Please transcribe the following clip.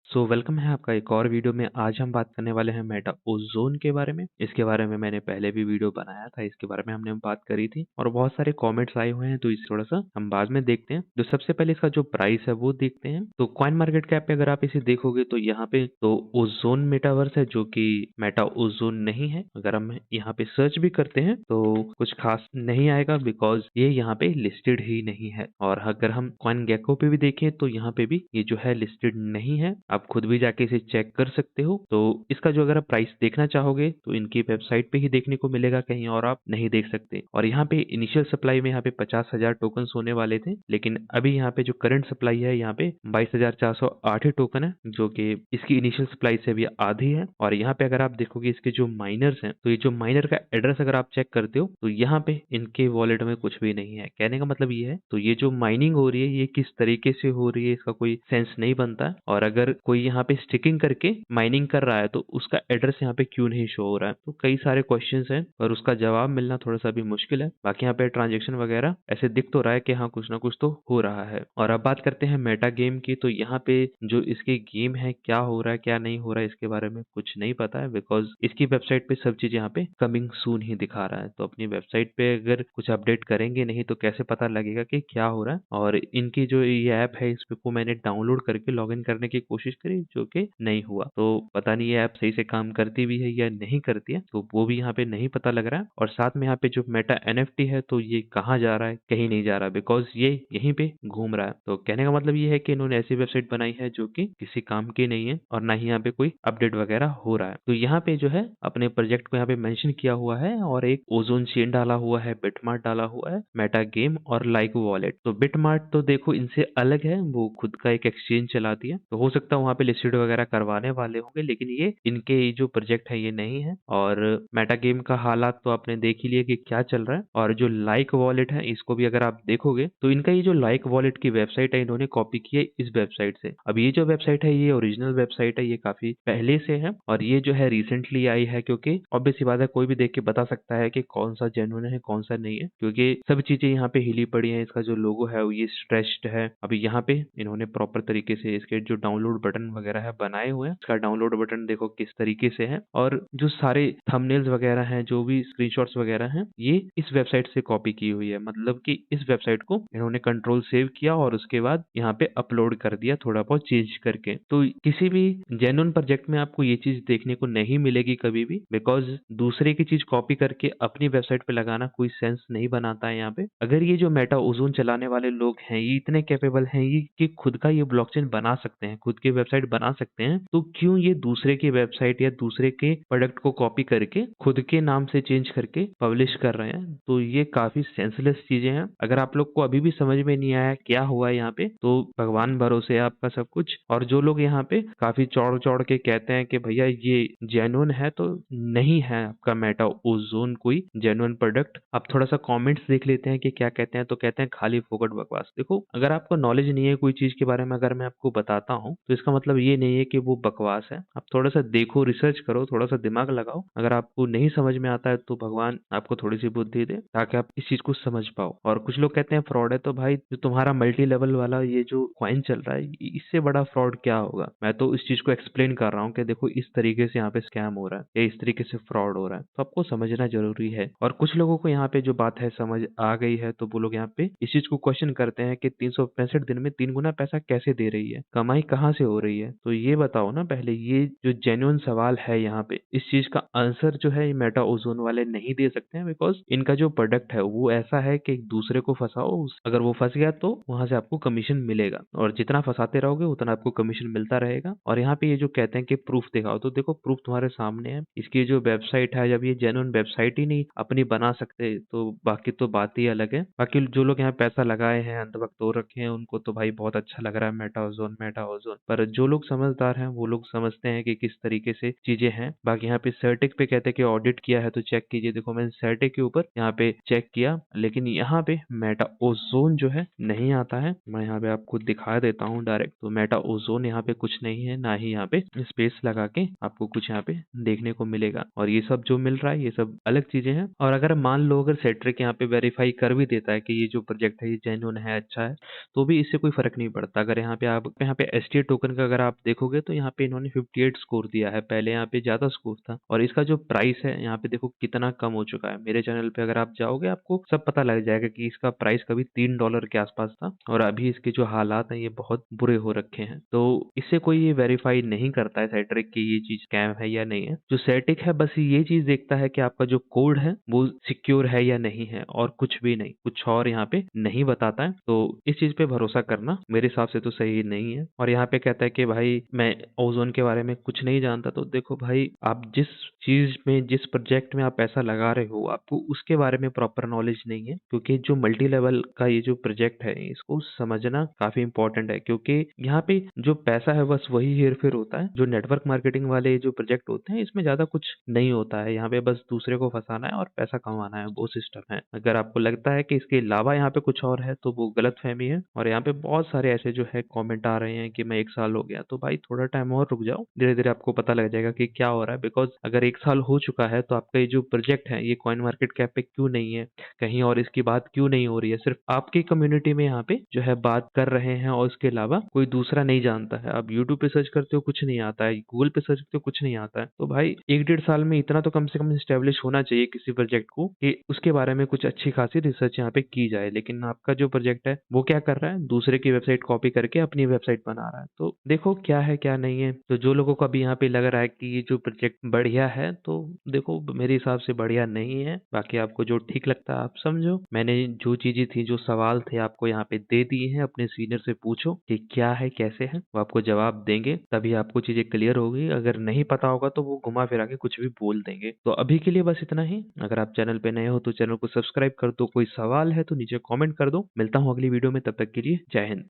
Welcome है आपका एक और वीडियो में। आज हम बात करने वाले हैं मेटा ओज़ोन के बारे में। इसके बारे में मैंने पहले भी वीडियो बनाया था, इसके बारे में हमने बात करी थी और बहुत सारे कमेंट्स आए हुए हैं, तो इसे थोड़ा-सा हम बाद में देखते हैं। तो सबसे पहले इसका जो प्राइस है वो देखते हैं। तो कॉइन मार्केट कैप पे अगर आप इसे देखोगे तो यहाँ पे तो ओज़ोन मेटावर्स है जो कि मेटा ओज़ोन नहीं है। अगर हम यहाँ पे सर्च भी करते हैं तो कुछ खास नहीं आएगा बिकॉज़ ये यहाँ पे लिस्टेड ही नहीं है। और अगर हम कॉइन गेको पे भी देखें तो यहाँ पे भी ये जो है लिस्टेड नहीं है। आप खुद भी जाके इसे चेक कर सकते हो। तो इसका जो अगर आप प्राइस देखना चाहोगे तो इनकी वेबसाइट पे ही देखने को मिलेगा, कहीं और आप नहीं देख सकते। और यहाँ पे इनिशियल सप्लाई में यहाँ पे 50,000 टोकन होने वाले थे, लेकिन अभी यहाँ पे जो करंट सप्लाई है यहाँ पे 22,408 ही टोकन है, जो कि इसकी इनिशियल सप्लाई से भी आधी है। और यहाँ पे अगर आप देखोगे इसके जो माइनर्स हैं, तो ये जो माइनर का एड्रेस अगर आप चेक करते हो तो यहाँ पे इनके वॉलेट में कुछ भी नहीं है। कहने का मतलब ये है, तो ये जो माइनिंग हो रही है ये किस तरीके से हो रही है इसका कोई सेंस नहीं बनता। और अगर कोई यहाँ पे स्टिकिंग करके माइनिंग कर रहा है तो उसका एड्रेस यहाँ पे क्यों नहीं शो हो रहा है। तो कई सारे क्वेश्चंस हैं और उसका जवाब मिलना थोड़ा सा भी मुश्किल है। बाकी यहाँ पे ट्रांजेक्शन वगैरह ऐसे दिख तो रहा है कि हाँ कुछ ना कुछ तो हो रहा है। और अब बात करते हैं मेटा गेम की। तो यहाँ पे जो इसके गेम है, क्या हो रहा है क्या नहीं हो रहा है इसके बारे में कुछ नहीं पता है, बिकॉज इसकी वेबसाइट पे सब चीज यहाँ पे कमिंग सून ही दिखा रहा है। तो अपनी वेबसाइट पे अगर कुछ अपडेट करेंगे नहीं तो कैसे पता लगेगा कि क्या हो रहा है। और इनकी जो ये ऐप है इस पे को मैंने डाउनलोड करके लॉगिन करने की कोशिश करी, जो कि नहीं हुआ। तो पता नहीं ये ऐप सही से काम करती भी है या नहीं करती है, तो वो भी यहाँ पे नहीं पता लग रहा है। और साथ में यहाँ पे जो मेटा एनएफटी है तो ये कहाँ जा रहा है, कहीं नहीं जा रहा, बिकॉज ये यहीं पे घूम रहा है। तो कहने का मतलब ये है कि इन्होंने ऐसी वेबसाइट बनाई है जो कि किसी काम की नहीं है और ना ही यहाँ पे कोई अपडेट वगैरह हो रहा है। तो यहाँ पे जो है अपने प्रोजेक्ट को यहाँ पे मेंशन किया हुआ है और एक ओजोन चेन डाला हुआ है, बिटमार्ट डाला हुआ है, मेटा गेम और लाइक वॉलेट। तो बिटमार्ट तो देखो इनसे अलग है, वो खुद का एक एक्सचेंज चलाती है, तो हो सकता है वहाँ पे लिस्टेड वगैरह करवाने वाले होंगे, लेकिन ये इनके जो प्रोजेक्ट है ये नहीं है। और मेटा गेम का हालात तो आपने देख ही लिया कि क्या चल रहा है। और जो लाइक वॉलेट है इसको भी अगर आप देखोगे तो इनका ये जो लाइक वॉलेट की वेबसाइट है इन्होंने कॉपी की है इस वेबसाइट से। अब ये जो वेबसाइट है ये ओरिजिनल वेबसाइट है, ये काफी पहले से है और ये जो है रिसेंटली आई है, क्योंकि ऑब्वियस सी बात है कोई भी देख के बता सकता है कि कौन सा जेन्युइन है कौन सा नहीं है, क्योंकि सब चीजें यहाँ पे हिली पड़ी है। इसका जो लोगो है वो ये स्ट्रेच्ड है। अभी यहाँ पे इन्होंने प्रॉपर तरीके से इसके जो डाउनलोड बटन वगैरह है बनाए हुए हैं। इसका डाउनलोड बटन देखो किस तरीके से है, और जो सारे थंबनेल्स वगैरह हैं, जो भी स्क्रीनशॉट्स वगैरह हैं, ये इस वेबसाइट से कॉपी की हुई है। मतलब कि इस वेबसाइट को इन्होंने कंट्रोल सेव किया और उसके बाद यहाँ पे अपलोड कर दिया थोड़ा बहुत चेंज करके। तो किसी भी जेन्युइन प्रोजेक्ट में आपको ये चीज देखने को नहीं मिलेगी कभी भी, बिकॉज दूसरे की चीज कॉपी करके अपनी वेबसाइट पे लगाना कोई सेंस नहीं बनाता है यहाँ पे। अगर ये जो मेटा ओज़ोन चलाने वाले लोग हैं ये इतने कैपेबल हैं ये कि खुद का ये ब्लॉकचेन बना सकते हैं, खुद की वेबसाइट बना सकते हैं, तो क्यों ये दूसरे की वेबसाइट या दूसरे के प्रोडक्ट को कॉपी करके खुद के नाम से चेंज करके पब्लिश कर रहे हैं। तो ये काफी सेंसलेस चीजें हैं। अगर आप लोग को अभी भी समझ में नहीं आया क्या हुआ यहाँ पे, तो भगवान भरोसे है आपका सब कुछ। और जो लोग यहाँ पे काफी चौड़ चौड़ के कहते हैं कि भैया ये जेन्युइन है, तो नहीं है आपका मेटा ओज़ोन कोई जेन्युइन प्रोडक्ट। आप थोड़ा सा कमेंट्स देख लेते हैं कि क्या कहते हैं, तो कहते हैं खाली फोकट बकवास। देखो अगर आपको नॉलेज नहीं है कोई चीज के बारे में, अगर मैं आपको बताता हूँ तो इसका मतलब ये नहीं है कि वो बकवास है। आप थोड़ा सा देखो, रिसर्च करो, थोड़ा सा दिमाग लगाओ। अगर आपको नहीं समझ में आता है तो भगवान आपको थोड़ी सी बुद्धि दे ताकि आप इस चीज को समझ पाओ। और कुछ लोग कहते हैं फ्रॉड है, तो भाई जो तुम्हारा मल्टी लेवल वाला ये जो कॉइन चल रहा है इससे बड़ा फ्रॉड क्या होगा। मैं तो इस चीज को एक्सप्लेन कर रहा हूँ कि देखो इस तरीके से यहाँ पे स्कैम हो रहा है या इस तरीके से फ्रॉड हो रहा है, तो आपको समझना जरूरी है। और कुछ लोगों को यहाँ पे जो बात है समझ आ गई है, तो वो लोग यहाँ पे इस चीज को क्वेश्चन करते हैं कि 365 दिन में 3 गुना पैसा कैसे दे रही है, कमाई कहाँ से हो रही है। तो ये बताओ ना पहले, ये जो जेन्युइन सवाल है यहाँ पे, इस चीज का आंसर जो है मेटा ओज़ोन वाले नहीं दे सकते हैं, बिकॉज इनका जो प्रोडक्ट है वो ऐसा है कि दूसरे को फंसाओ, अगर वो फंस गया तो वहां से आपको कमीशन मिलेगा, और जितना फंसाते रहोगे उतना आपको कमीशन मिलता रहेगा। और यहाँ पे ये जो कहते हैं कि प्रूफ दिखाओ, तो देखो प्रूफ तुम्हारे सामने है। इसकी जो वेबसाइट है, जब ये जेन्युइन वेबसाइट ही नहीं अपनी बना सकते तो बाकी तो बात ही अलग है। बाकी जो लोग यहाँ पैसा लगाए हैं, अंत वक्त तो रखे हैं, उनको तो भाई बहुत अच्छा लग रहा है मेटा ओज़ोन मेटा ओज़ोन। पर जो लोग समझदार हैं वो लोग समझते हैं कि किस तरीके से चीजें हैं। बाकी यहाँ पे सर्टिक पे कहते हैं कि ऑडिट किया है, तो चेक कीजिए। देखो मैंने सर्टिक के ऊपर यहाँ पे चेक किया, लेकिन यहाँ पे मेटा ओज़ोन जो है नहीं आता है। मैं यहाँ पे आपको दिखा देता हूँ डायरेक्ट। तो मेटा ओज़ोन यहाँ पे कुछ नहीं है, ना ही यहाँ पे स्पेस लगा के आपको कुछ यहाँ पे देखने को मिलेगा। और ये सब जो मिल रहा है ये सब अलग चीजें हैं। और अगर मान लो अगर सेट्रिक यहाँ पे वेरीफाई कर भी देता है कि ये जो प्रोजेक्ट है ये जेन्युइन है, अच्छा है, तो भी इससे कोई फर्क नहीं पड़ता। अगर यहाँ पे आप यहाँ पे STA टोकन का अगर आप देखोगे तो यहाँ पे इन्होंने 58 स्कोर दिया है, पहले यहाँ पे ज़्यादा स्कोर था और इसका जो प्राइस है यहाँ पे देखो कितना कम हो चुका है। मेरे चैनल पे अगर आप जाओगे आपको सब पता लग जाएगा कि इसका प्राइस कभी $3 के आसपास था और अभी इसके जो हालात हैं ये बहुत बुरे हो रखे हैं। तो इससे कोई ये वेरीफाई नहीं करता है सेट्रिक कि ये चीज़ स्कैम है या नहीं है। जो सेटिक है बस ये चीज़ देखता है कि आपका जो कोड है वो सिक्योर है या नहीं है और कुछ भी नहीं, कुछ और यहाँ पे नहीं बताता है। तो इस चीज़ पे भरोसा करना मेरे हिसाब से तो सही नहीं है। और यहाँ पे कहता है कि भाई मैं ओज़ोन के बारे में कुछ नहीं जानता, तो देखो भाई आप जिस चीज़ में जिस प्रोजेक्ट में आप पैसा लगा रहे हो आपको उसके बारे में प्रॉपर नॉलेज नहीं है, क्योंकि जो मल्टी लेवल का ये जो प्रोजेक्ट है इसको समझना काफ़ी इंपॉर्टेंट है, क्योंकि यहाँ पे जो पैसा है बस वही हेर-फेर होता है। जो नेटवर्क मार्केटिंग वाले जो प्रोजेक्ट होते हैं इसमें ज़्यादा कुछ नहीं होता है। यहाँ पे बस दूसरे को फँसाना है और पैसा कमाना है, वो सिस्टम है। अगर आपको लगता है कि इसके अलावा यहाँ पे कुछ और है तो वो गलतफ़हमी है। और यहाँ पे बहुत सारे ऐसे जो है कमेंट आ रहे हैं कि मैं 1 साल हो गया, तो भाई थोड़ा टाइम और रुक जाओ, धीरे-धीरे आपको पता लग जाएगा कि क्या हो रहा है। बिकॉज़ अगर 1 साल हो चुका है तो आपका ये जो प्रोजेक्ट है ये कॉइन मार्केट कैप पे क्यों नहीं है? कहीं और इसकी बात क्यों नहीं हो रही है? सिर्फ़ आपकी कम्युनिटी में यहाँ पे जो है बात कर रहे हैं और इसके अलावा कोई दूसरा नहीं जानता है। आप यूट्यूब पे सर्च करते हो कुछ नहीं आता है, गूगल पे सर्च करते हो कुछ नहीं आता है। तो भाई 1 डेढ़ साल में इतना तो कम से कम एस्टेब्लिश होना चाहिए किसी प्रोजेक्ट को कि उसके बारे में कुछ अच्छी खासी रिसर्च यहाँ पे की जाए। लेकिन आपका जो प्रोजेक्ट है वो क्या कर रहा है? दूसरे की वेबसाइट कॉपी करके अपनी वेबसाइट बना रहा है। तो देखो क्या है क्या नहीं है। तो जो लोगों को अभी यहाँ पे लग रहा है कि ये जो प्रोजेक्ट बढ़िया है, तो देखो मेरे हिसाब से बढ़िया नहीं है। बाकी आपको जो ठीक लगता है आप समझो। मैंने जो चीज़ें थी, जो सवाल थे आपको यहाँ पे दे दिए हैं। अपने सीनियर से पूछो कि क्या है, कैसे है, वो आपको जवाब देंगे, तभी आपको चीज़ें क्लियर होगी। अगर नहीं पता होगा तो वो घुमा फिरा के कुछ भी बोल देंगे। तो अभी के लिए बस इतना ही। अगर आप चैनल पे नए हो तो चैनल को सब्सक्राइब कर दो। कोई सवाल है तो नीचे कमेंट कर दो। मिलता हूँ अगली वीडियो में, तब तक के लिए जय हिंद।